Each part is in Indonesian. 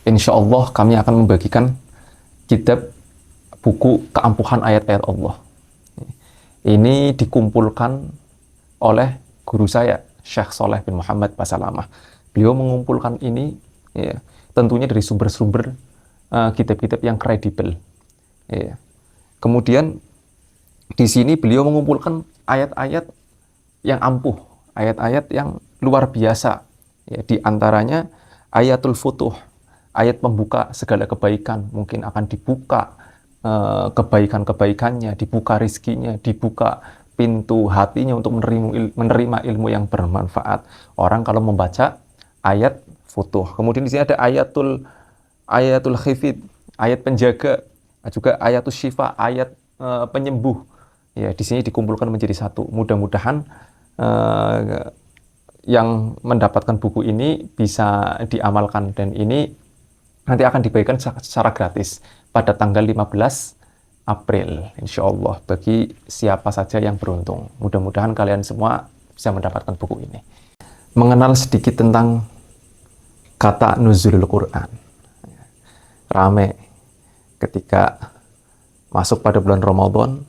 insya Allah kami akan membagikan kitab buku keampuhan ayat-ayat Allah. Ini dikumpulkan oleh guru saya, Syekh Soleh bin Muhammad Basalamah. Beliau mengumpulkan ini ya, tentunya dari sumber-sumber kitab-kitab yang kredibel. Ya. Kemudian di sini beliau mengumpulkan ayat-ayat yang ampuh, ayat-ayat yang luar biasa. Ya, di antaranya ayatul futuh, ayat pembuka segala kebaikan, mungkin akan dibuka kebaikan-kebaikannya, dibuka rizkinya, dibuka pintu hatinya untuk menerima ilmu yang bermanfaat. Orang kalau membaca ayat futuh. Kemudian di sini ada ayatul khifid, ayat penjaga, juga ayatul syifa, ayat penyembuh. Ya, di sini dikumpulkan menjadi satu. Mudah-mudahan yang mendapatkan buku ini bisa diamalkan, dan ini nanti akan dibagikan secara gratis pada tanggal 15 April, insya Allah, bagi siapa saja yang beruntung. Mudah-mudahan kalian semua bisa mendapatkan buku ini. Mengenal sedikit tentang kata nuzulul Quran. Rame ketika masuk pada bulan Ramadan,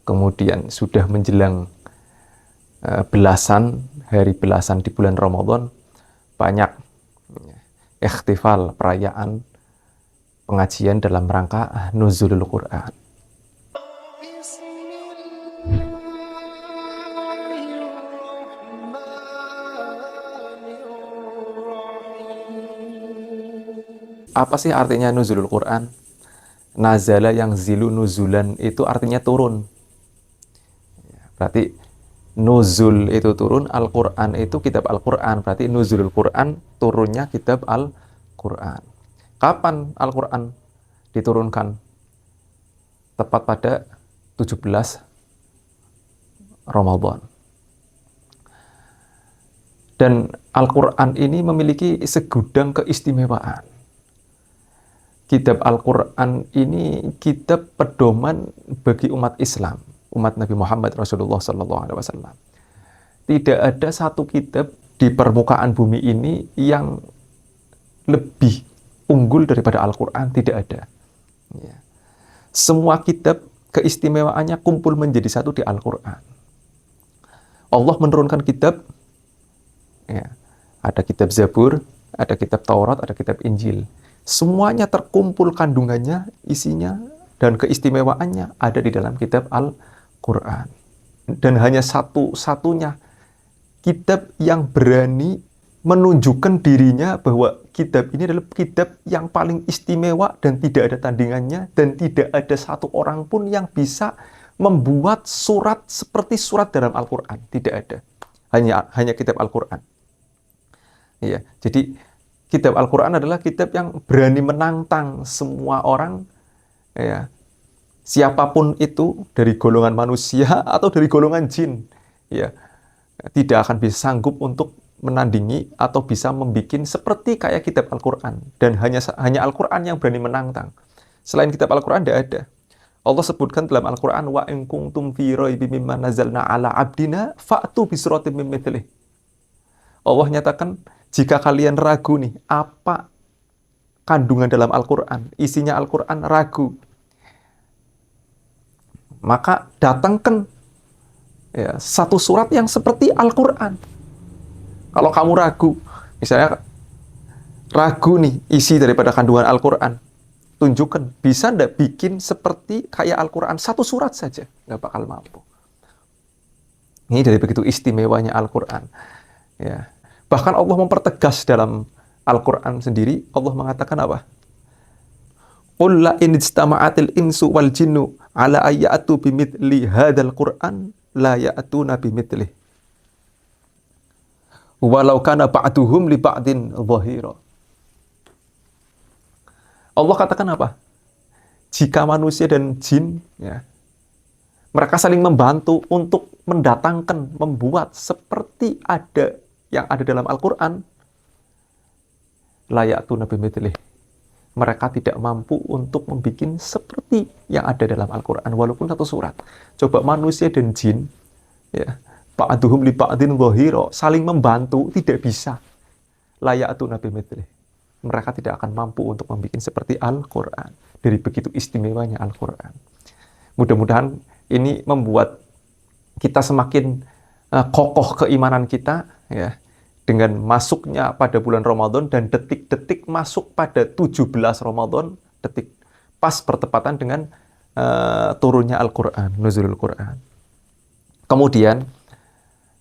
kemudian sudah menjelang hari belasan di bulan Ramadan, banyak ikhtifal, perayaan pengajian dalam rangka nuzulul Quran. Apa sih artinya nuzulul Quran? Nazala yang zilu nuzulan itu artinya turun. Berarti nuzul itu turun, Al-Quran itu kitab Al-Quran. Berarti nuzulul Quran turunnya kitab Al-Quran. Kapan Al-Quran diturunkan? Tepat pada 17 Ramadan. Dan Al-Quran ini memiliki segudang keistimewaan. Kitab Al-Quran ini kitab pedoman bagi umat Islam, umat Nabi Muhammad Rasulullah SAW. Tidak ada satu kitab di permukaan bumi ini yang lebih unggul daripada Al-Quran, tidak ada. Ya. Semua kitab keistimewaannya kumpul menjadi satu di Al-Quran. Allah menurunkan kitab, ya, ada kitab Zabur, ada kitab Taurat, ada kitab Injil. Semuanya terkumpul kandungannya, isinya, dan keistimewaannya ada di dalam kitab Al-Quran. Dan hanya satu-satunya kitab yang berani menunjukkan dirinya bahwa kitab ini adalah kitab yang paling istimewa dan tidak ada tandingannya, dan tidak ada satu orang pun yang bisa membuat surat seperti surat dalam Al-Quran. Tidak ada. Hanya kitab Al-Quran. Ya, jadi kitab Al-Quran adalah kitab yang berani menantang semua orang, ya, siapapun itu, dari golongan manusia atau dari golongan jin, ya, tidak akan bisa sanggup untuk menandingi atau bisa membuat seperti kayak kitab Al-Quran. Dan hanya Al-Quran yang berani menantang. Selain kitab Al-Quran tidak ada. Allah sebutkan dalam Al-Quran, wa in kuntum fi raibin mimma nazzalna ala abdina fa'tu bi suratin min mithlih. Allah nyatakan, jika kalian ragu nih, apa kandungan dalam Al-Quran, isinya Al-Quran, ragu, maka datangkan, ya, satu surat yang seperti Al-Quran. Kalau kamu ragu, misalnya ragu nih isi daripada kandungan Al-Quran, tunjukkan, bisa nggak bikin seperti kayak Al-Quran, satu surat saja, nggak bakal mampu. Ini dari begitu istimewanya Al-Quran. Ya. Bahkan Allah mempertegas dalam Al-Quran sendiri, Allah mengatakan apa? Qul la in ijtama'atil insu wal jinnu ala ayyatu bimithli hadzal Qur'an la ya'tuna bimithlihi walau kana ba'duhum li ba'din dhahira. Allah katakan apa? Jika manusia dan jin, ya, mereka saling membantu untuk mendatangkan, membuat seperti yang ada dalam Al-Quran, la ya'tuna bimithlihi, mereka tidak mampu untuk membuat seperti yang ada dalam Al-Quran, walaupun satu surat. Coba manusia dan jin, ya, ba'duhum li ba'din dhahira, saling membantu, tidak bisa. La ya'tuna bimithlihi. mereka tidak akan mampu untuk membuat seperti Al-Quran. Dari begitu istimewanya Al-Quran. Mudah-mudahan ini membuat kita semakin kokoh keimanan kita, ya, dengan masuknya pada bulan Ramadan dan detik-detik masuk pada 17 Ramadan, detik pas bertepatan dengan turunnya Al-Quran, nuzulul Quran. Kemudian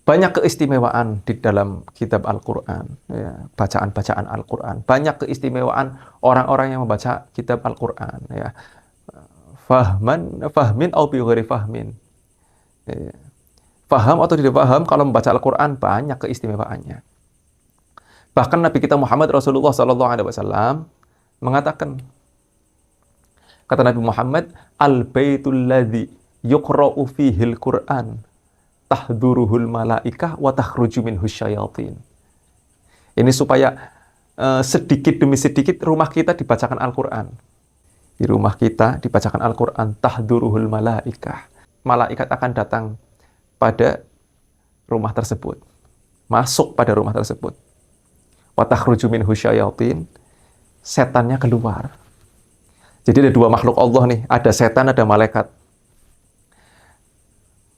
banyak keistimewaan di dalam kitab Al-Quran, ya, bacaan-bacaan Al-Quran. Banyak keistimewaan orang-orang yang membaca kitab Al-Quran, ya. Fahmin au bi ghairi fahmin. Ya. Faham atau tidak paham, kalau membaca Al-Quran banyak keistimewaannya. Bahkan Nabi kita Muhammad Rasulullah SAW mengatakan, kata Nabi Muhammad, al-baitul ladzi yuqra'u fihil Qur'an tahduruhul malaikah wa takhruju minhu syayatin. Ini supaya sedikit demi sedikit rumah kita dibacakan Al-Quran. Di rumah kita dibacakan Al-Quran, tahduruhul malaikah. Malaikat akan datang pada rumah tersebut. Masuk pada rumah tersebut. Wa takhruju minhu syayatin. Setannya keluar. Jadi ada dua makhluk Allah nih. Ada setan, ada malaikat.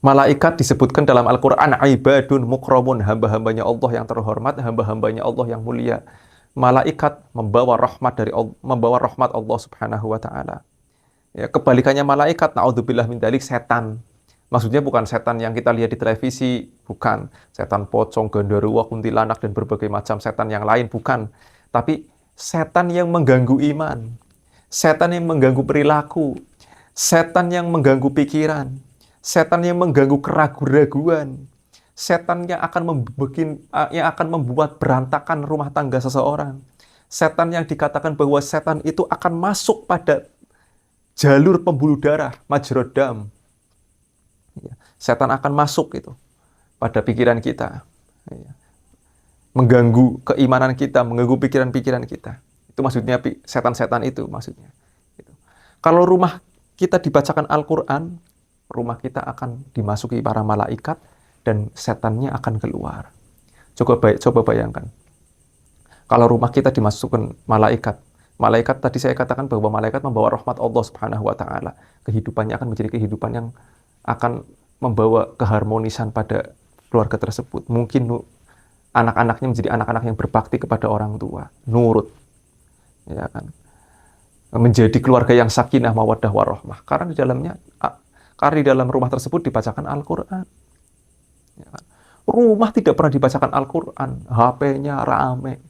Malaikat disebutkan dalam Al-Quran, ibadun mukramun, hamba-hambanya Allah yang terhormat, hamba-hambanya Allah yang mulia. Malaikat membawa rahmat Allah Subhanahu wa taala. Ya, kebalikannya malaikat, naudzubillah min dzalik, setan. Maksudnya bukan setan yang kita lihat di televisi, bukan. Setan pocong, genderuwo, kuntilanak, dan berbagai macam setan yang lain, bukan. Tapi setan yang mengganggu iman. Setan yang mengganggu perilaku. Setan yang mengganggu pikiran. Setan yang mengganggu keraguan-raguan. Setan yang akan membuat berantakan rumah tangga seseorang. Setan yang dikatakan bahwa setan itu akan masuk pada jalur pembuluh darah, majrad dam. Setan akan masuk itu pada pikiran kita. Mengganggu keimanan kita, mengganggu pikiran-pikiran kita. Itu maksudnya setan-setan itu maksudnya. Kalau rumah kita dibacakan Al-Quran, rumah kita akan dimasuki para malaikat dan setannya akan keluar. Coba bayangkan. Kalau rumah kita dimasukkan malaikat. Malaikat tadi saya katakan bahwa malaikat membawa rahmat Allah Subhanahu wa taala. Kehidupannya akan menjadi kehidupan yang akan membawa keharmonisan pada keluarga tersebut. Mungkin anak-anaknya menjadi anak-anak yang berbakti kepada orang tua, nurut. Ya kan? Menjadi keluarga yang sakinah, mawaddah, warahmah. Karena di dalam rumah tersebut dibacakan Al-Quran. Ya kan? Rumah tidak pernah dibacakan Al-Quran. HP-nya rame.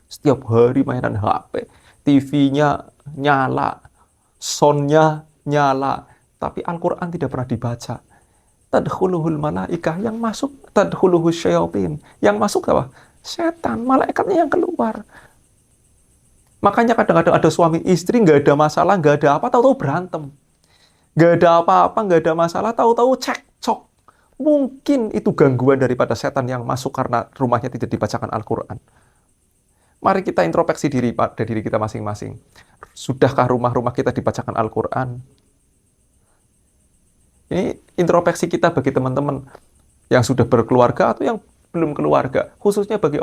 Setiap hari mainan HP. TV-nya nyala. Sound-nya nyala. Tapi Al-Quran tidak pernah dibaca. Tadkhuluhul malaikah, yang masuk tadkhuluhus syayatin. Yang masuk apa? Setan. Malaikatnya yang keluar. Makanya kadang-kadang ada suami istri, nggak ada masalah, nggak ada apa, tahu-tahu berantem. Nggak ada apa-apa, nggak ada masalah, tahu-tahu cekcok. Mungkin itu gangguan daripada setan yang masuk karena rumahnya tidak dibacakan Al-Quran. Mari kita introspeksi diri pada diri kita masing-masing. Sudahkah rumah-rumah kita dibacakan Al-Quran? Ini introspeksi kita bagi teman-teman yang sudah berkeluarga atau yang belum keluarga. Khususnya bagi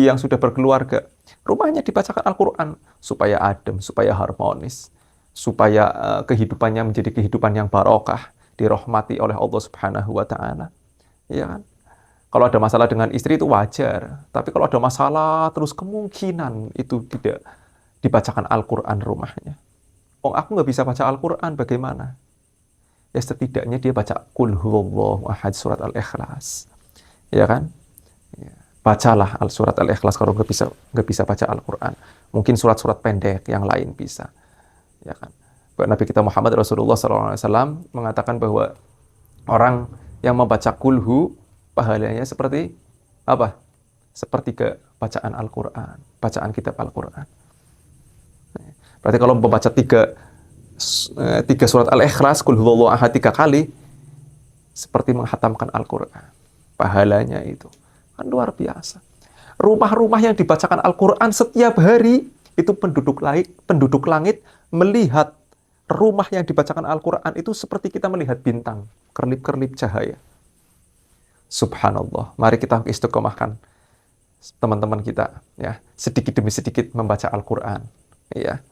yang sudah berkeluarga. Rumahnya dibacakan Al-Quran supaya adem, supaya harmonis. Supaya kehidupannya menjadi kehidupan yang barokah, dirahmati oleh Allah Subhanahu wa taala. Ya kan? Kalau ada masalah dengan istri itu wajar, tapi kalau ada masalah terus kemungkinan itu tidak dibacakan Al-Quran rumahnya. Oh, aku nggak bisa baca Al-Quran, bagaimana? Ya setidaknya dia baca Qul huwallahu ahad, surat Al-Ikhlas. Ya kan? Ya. Bacalah surat Al-Ikhlas kalau nggak bisa baca Al-Quran. Mungkin surat-surat pendek yang lain bisa. Ya kan? Nabi kita Muhammad Rasulullah SAW mengatakan bahwa orang yang membaca kulhu pahalanya seperti apa? Seperti ke bacaan Al-Quran, bacaan kitab Al-Quran. Berarti kalau membaca tiga surat Al-Ikhlas, Qul huwallahu ahad 3 kali, seperti menghatamkan Al-Quran. Pahalanya itu kan luar biasa. Rumah-rumah yang dibacakan Al-Quran setiap hari, itu penduduk langit melihat rumah yang dibacakan Al-Quran itu seperti kita melihat bintang, kerlip-kerlip cahaya. Subhanallah. Mari kita istiqomahkan teman-teman kita, ya, sedikit demi sedikit membaca Al-Quran, ya.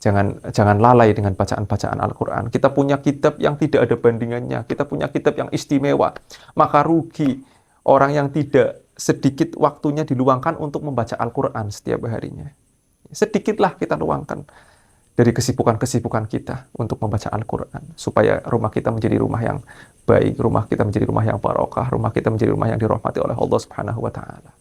Jangan lalai dengan bacaan-bacaan Al-Quran. Kita punya kitab yang tidak ada bandingannya. Kita punya kitab yang istimewa. Maka rugi orang yang tidak sedikit waktunya diluangkan untuk membaca Al-Quran setiap harinya. Sedikitlah kita luangkan dari kesibukan-kesibukan kita untuk membaca Al-Quran. Supaya rumah kita menjadi rumah yang baik, rumah kita menjadi rumah yang barokah, rumah kita menjadi rumah yang dirahmati oleh Allah Subhanahu wa Ta'ala.